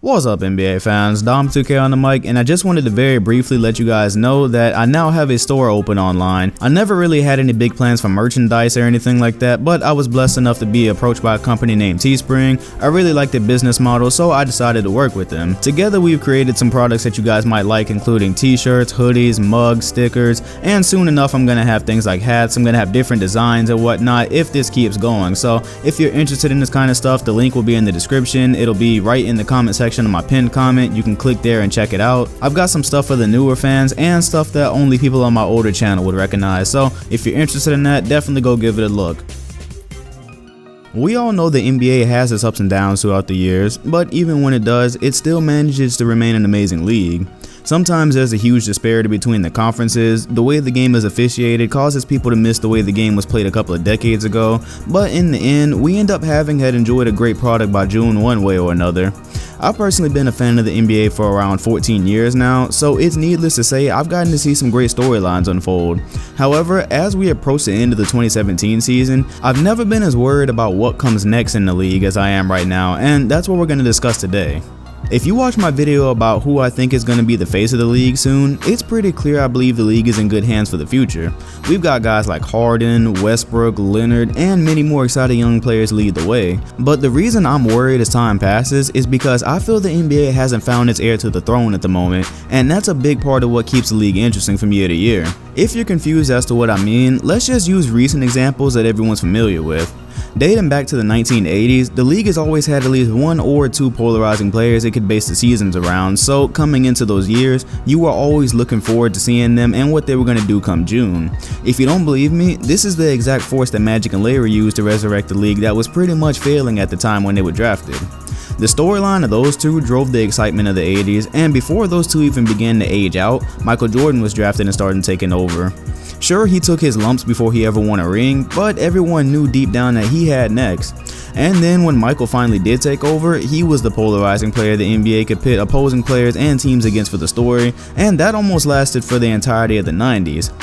What's up, NBA fans? Dom2K on the mic, and I just wanted to very briefly let you guys know that I now have a store open online. I never really had any big plans for merchandise or anything like that, but I was blessed enough to be approached by a company named Teespring. I really liked their business model, so I decided to work with them. Together, we've created some products that you guys might like, including t-shirts, hoodies, mugs, stickers, and soon enough, I'm gonna have things like hats. I'm gonna have different designs and whatnot if this keeps going. So if you're interested in this kind of stuff, the link will be in the description. It'll be right in the comment section of my pinned comment. You can click there and check it out. I've got some stuff for the newer fans and stuff that only people on my older channel would recognize, so if you're interested in that, definitely go give it a look. We all know the NBA has its ups and downs throughout the years, but even when it does, it still manages to remain an amazing league. Sometimes there's a huge disparity between the conferences. The way the game is officiated causes people to miss the way the game was played a couple of decades ago, but in the end, we end up having had enjoyed a great product by June one way or another. I've personally been a fan of the NBA for around 14 years now, so it's needless to say I've gotten to see some great storylines unfold. However, as we approach the end of the 2017 season, I've never been as worried about what comes next in the league as I am right now, and that's what we're going to discuss today. If you watch my video about who I think is going to be the face of the league soon, it's pretty clear I believe the league is in good hands for the future. We've got guys like Harden, Westbrook, Leonard, and many more exciting young players lead the way. But the reason I'm worried as time passes is because I feel the NBA hasn't found its heir to the throne at the moment, and that's a big part of what keeps the league interesting from year to year. If you're confused as to what I mean, let's just use recent examples that everyone's familiar with. Dating back to the 1980s, the league has always had at least one or two polarizing players it could base the seasons around, so coming into those years, you were always looking forward to seeing them and what they were going to do come June. If you don't believe me, this is the exact force that Magic and Larry used to resurrect the league that was pretty much failing at the time when they were drafted. The storyline of those two drove the excitement of the 80s, and before those two even began to age out, Michael Jordan was drafted and started taking over. Sure, he took his lumps before he ever won a ring, but everyone knew deep down that he had next. And then when Michael finally did take over, he was the polarizing player the NBA could pit opposing players and teams against for the story, and that almost lasted for the entirety of the 90s.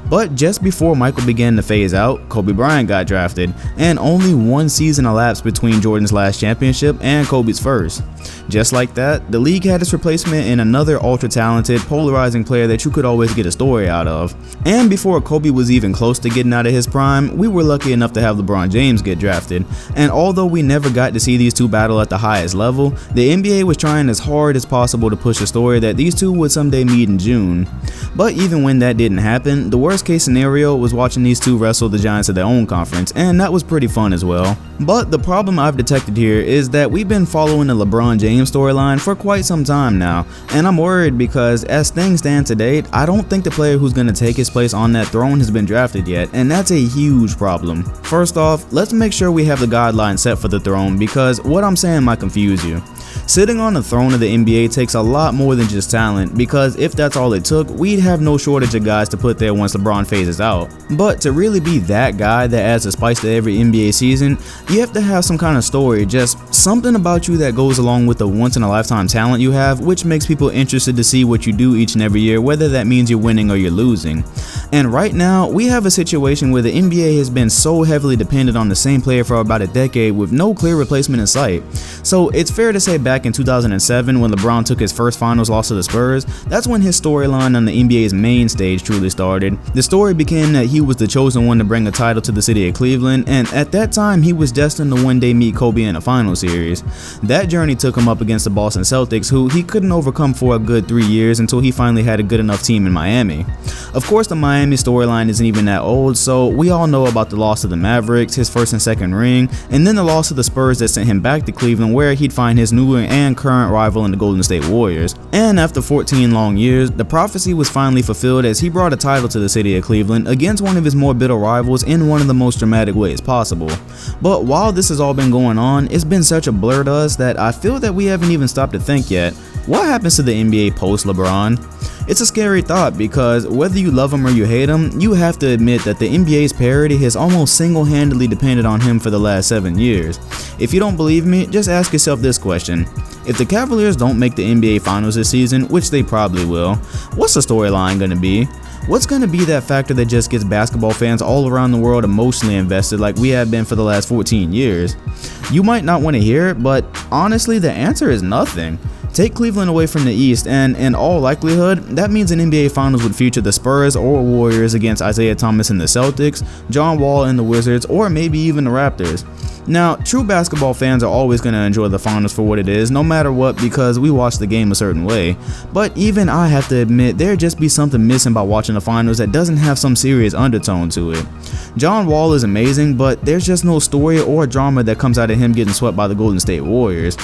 But just before Michael began to phase out, Kobe Bryant got drafted, and only one season elapsed between Jordan's last championship and Kobe's first. Just like that, the league had its replacement in another ultra-talented, polarizing player that you could always get a story out of. And before Kobe was even close to getting out of his prime, we were lucky enough to have LeBron James get drafted. And although we never got to see these two battle at the highest level, the NBA was trying as hard as possible to push a story that these two would someday meet in June. But even when that didn't happen, the worst case scenario was watching these two wrestle the giants of their own conference, and that was pretty fun as well. But the problem I've detected here is that we've been following the LeBron James storyline for quite some time now, and I'm worried because as things stand today, I don't think the player who's going to take his place on that throne has been drafted yet, and that's a huge problem. First off, let's make sure we have the guidelines set for the throne, because what I'm saying might confuse you. Sitting on the throne of the NBA takes a lot more than just talent, because if that's all it took, we'd have no shortage of guys to put there once LeBron phases out. But to really be that guy that adds a spice to every NBA season, you have to have some kind of story, just something about you that goes along with the once-in-a-lifetime talent you have, which makes people interested to see what you do each and every year, whether that means you're winning or you're losing. And right now, we have a situation where the NBA has been so heavily dependent on the same player for about a decade with no clear replacement in sight. So it's fair to say back in 2007, when LeBron took his first finals loss to the Spurs, that's when his storyline on the NBA's main stage truly started. The story became that he was the chosen one to bring a title to the city of Cleveland, and at that time he was destined to one day meet Kobe in a final series. That journey took him up against the Boston Celtics, who he couldn't overcome for a good 3 years until he finally had a good enough team in Miami. Of course, the Miami storyline isn't even that old, so we all know about the loss to the Mavericks, his first and second ring, and then the loss to the Spurs that sent him back to Cleveland, where he'd find his new and current rival in the Golden State Warriors. And after 14 long years, the prophecy was finally fulfilled as he brought a title to the city of Cleveland against one of his more bitter rivals in one of the most dramatic ways possible. But while this has all been going on, it's been such a blur to us that I feel that we haven't even stopped to think yet. What happens to the NBA post-LeBron? It's a scary thought, because whether you love him or you hate him, you have to admit that the NBA's parity has almost single-handedly depended on him for the last 7 years. If you don't believe me, just ask yourself this question. If the Cavaliers don't make the NBA Finals this season, which they probably will, what's the storyline going to be? What's going to be that factor that just gets basketball fans all around the world emotionally invested like we have been for the last 14 years? You might not want to hear it, but honestly, the answer is nothing. Take Cleveland away from the East, and in all likelihood, that means an NBA Finals would feature the Spurs or Warriors against Isaiah Thomas and the Celtics, John Wall and the Wizards, or maybe even the Raptors. Now, true basketball fans are always going to enjoy the finals for what it is, no matter what, because we watch the game a certain way. But even I have to admit, there'd just be something missing by watching the finals that doesn't have some serious undertone to it. John Wall is amazing, but there's just no story or drama that comes out of him getting swept by the Golden State Warriors.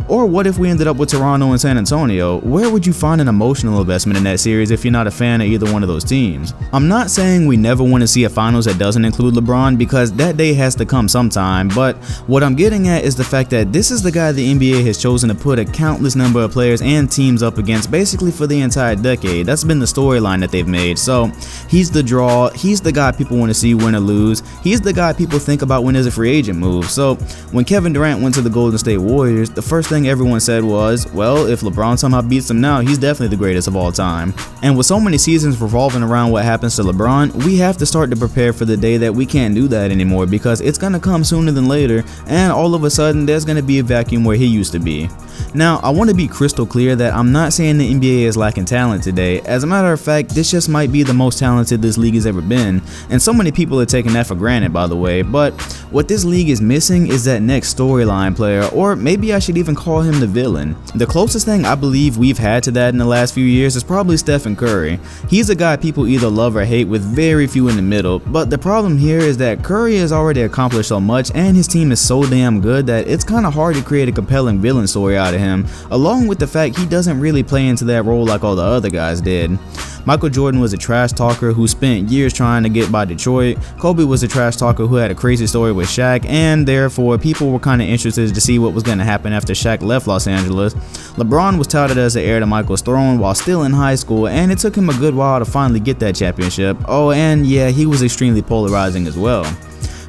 Or what if we ended up with Toronto and San Antonio? Where would you find an emotional investment in that series if you're not a fan of either one of those teams? I'm not saying we never want to see a finals that doesn't include LeBron, because that day has to come sometime, but what I'm getting at is the fact that this is the guy the NBA has chosen to put a countless number of players and teams up against basically for the entire decade. That's been the storyline that they've made. So he's the draw, he's the guy people want to see win or lose, he's the guy people think about when there's a free agent move. So when Kevin Durant went to the Golden State Warriors, the first thing everyone said was, well, if LeBron somehow beats him now, he's definitely the greatest of all time. And with so many seasons revolving around what happens to LeBron, we have to start to prepare for the day that we can't do that anymore, because it's gonna come sooner than later, and all of a sudden there's gonna be a vacuum where he used to be. Now, I want to be crystal clear that I'm not saying the NBA is lacking talent today. As a matter of fact, this just might be the most talented this league has ever been, and so many people are taking that for granted, by the way. But what this league is missing is that next storyline player, or maybe I should even call him the villain. The closest thing I believe we've had to that in the last few years is probably Stephen Curry. He's a guy people either love or hate, with very few in the middle, but the problem here is that Curry has already accomplished so much and his team is so damn good that it's kind of hard to create a compelling villain story out of him, along with the fact he doesn't really play into that role like all the other guys did. Michael Jordan was a trash talker who spent years trying to get by Detroit. Kobe was a trash talker who had a crazy story with Shaq, and therefore people were kind of interested to see what was going to happen after Shaq left Los Angeles. LeBron was touted as the heir to Michael's throne while still in high school, and it took him a good while to finally get that championship. Oh, and yeah, he was extremely polarizing as well.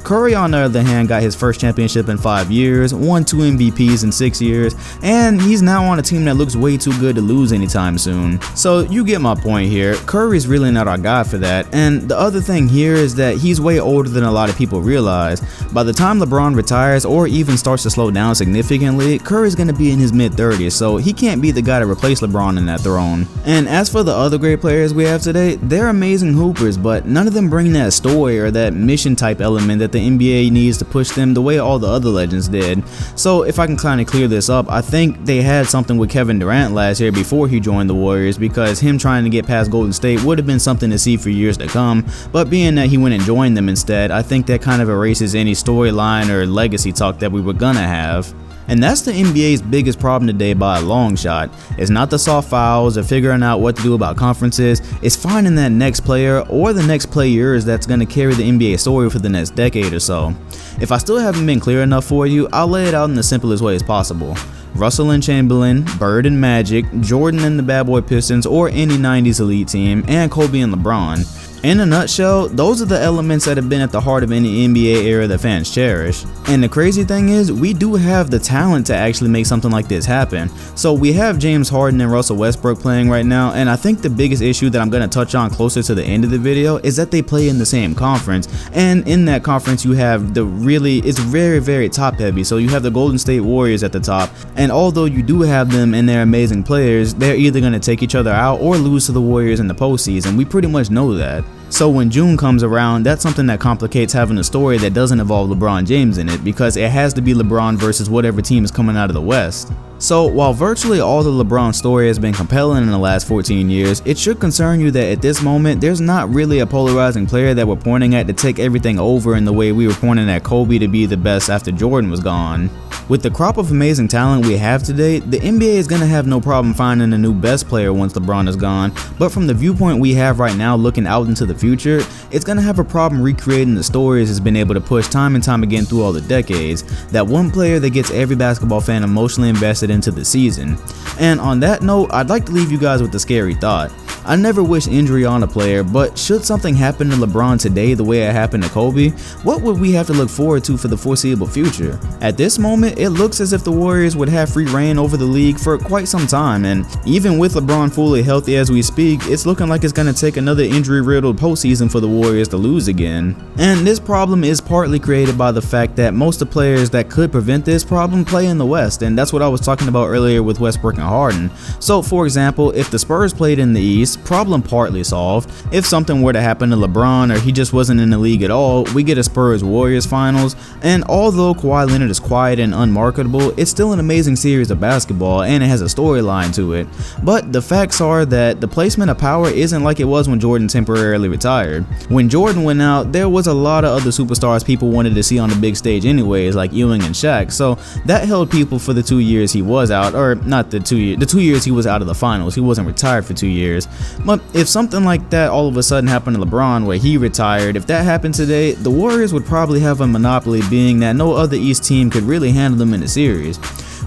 Curry, on the other hand, got his first championship in 5 years, won 2 MVPs in 6 years, and he's now on a team that looks way too good to lose anytime soon. So you get my point here. Curry's really not our guy for that, and the other thing here is that he's way older than a lot of people realize. By the time LeBron retires or even starts to slow down significantly, Curry's gonna be in his mid-30s, so he can't be the guy to replace LeBron in that throne. And as for the other great players we have today, they're amazing hoopers, but none of them bring that story or that mission type element that the NBA needs to push them the way all the other legends did. So if I can kind of clear this up, I think they had something with Kevin Durant last year before he joined the Warriors, because him trying to get past Golden State would have been something to see for years to come, but being that he went and joined them instead, I think that kind of erases any storyline or legacy talk that we were gonna have. And that's the NBA's biggest problem today by a long shot. It's not the soft fouls or figuring out what to do about conferences, it's finding that next player or the next players that's going to carry the NBA story for the next decade or so. If I still haven't been clear enough for you, I'll lay it out in the simplest way as possible. Russell and Chamberlain, Bird and Magic, Jordan and the Bad Boy Pistons or any 90s elite team, and Kobe and LeBron. In a nutshell, those are the elements that have been at the heart of any NBA era that fans cherish. And the crazy thing is, we do have the talent to actually make something like this happen. So we have James Harden and Russell Westbrook playing right now, and I think the biggest issue that I'm going to touch on closer to the end of the video is that they play in the same conference. And in that conference you have it's very top heavy. So you have the Golden State Warriors at the top, and although you do have them and they're amazing players, they're either going to take each other out or lose to the Warriors in the postseason. We pretty much know that. So when June comes around, that's something that complicates having a story that doesn't involve LeBron James in it, because it has to be LeBron versus whatever team is coming out of the West. So while virtually all the LeBron story has been compelling in the last 14 years, it should concern you that at this moment, there's not really a polarizing player that we're pointing at to take everything over in the way we were pointing at Kobe to be the best after Jordan was gone. With the crop of amazing talent we have today, the NBA is going to have no problem finding a new best player once LeBron is gone, but from the viewpoint we have right now looking out into the future, it's going to have a problem recreating the stories it's been able to push time and time again through all the decades, that one player that gets every basketball fan emotionally invested into the season. And on that note, I'd like to leave you guys with a scary thought. I never wish injury on a player, but should something happen to LeBron today the way it happened to Kobe, what would we have to look forward to for the foreseeable future? At this moment, it looks as if the Warriors would have free reign over the league for quite some time, and even with LeBron fully healthy as we speak, it's looking like it's going to take another injury-riddled postseason for the Warriors to lose again. And this problem is partly created by the fact that most of the players that could prevent this problem play in the West, and that's what I was talking about earlier with Westbrook and Harden. So for example, if the Spurs played in the East, problem partly solved. If something were to happen to LeBron or he just wasn't in the league at all, we get a Spurs-Warriors finals, and although Kawhi Leonard is quiet and unmarketable, it's still an amazing series of basketball and it has a storyline to it. But the facts are that the placement of power isn't like it was when Jordan temporarily retired. When Jordan went out, there was a lot of other superstars people wanted to see on the big stage anyways, like Ewing and Shaq, so that held people for the 2 years he was out, or not the 2 years, the 2 years he was out of the finals. He wasn't retired for 2 years. But if something like that all of a sudden happened to LeBron where he retired, if that happened today, the Warriors would probably have a monopoly, being that no other East team could really handle them in the series.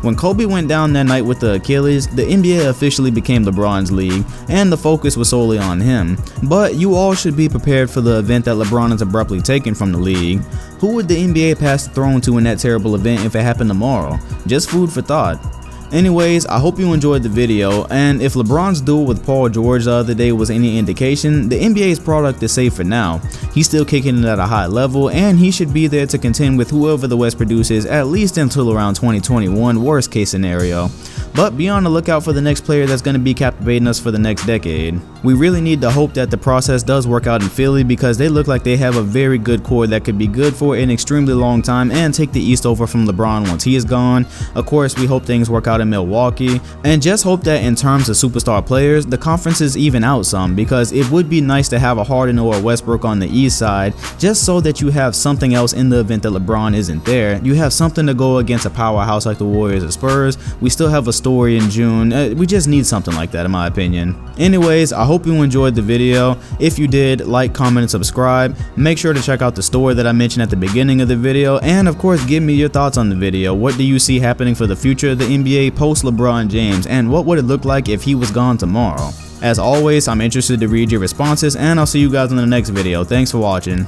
When Kobe went down that night with the Achilles, the NBA officially became LeBron's league, and the focus was solely on him. But you all should be prepared for the event that LeBron is abruptly taken from the league. Who would the NBA pass the throne to in that terrible event if it happened tomorrow? Just food for thought. Anyways, I hope you enjoyed the video, and if LeBron's duel with Paul George the other day was any indication, the NBA's product is safe for now. He's still kicking it at a high level, and he should be there to contend with whoever the West produces at least until around 2021, worst case scenario. But be on the lookout for the next player that's going to be captivating us for the next decade. We really need to hope that the process does work out in Philly, because they look like they have a very good core that could be good for an extremely long time and take the East over from LeBron once he is gone. Of course, we hope things work out in Milwaukee, and just hope that in terms of superstar players, the conferences even out some, because it would be nice to have a Harden or a Westbrook on the East side, just so that you have something else in the event that LeBron isn't there. You have something to go against a powerhouse like the Warriors or Spurs. We still have a story in June. We just need something like that, in my opinion. Anyways, I hope you enjoyed the video. If you did, like, comment, and subscribe. Make sure to check out the story that I mentioned at the beginning of the video, and of course give me your thoughts on the video. What do you see happening for the future of the NBA post LeBron James, and what would it look like if he was gone tomorrow? As always, I'm interested to read your responses, and I'll see you guys in the next video. Thanks for watching.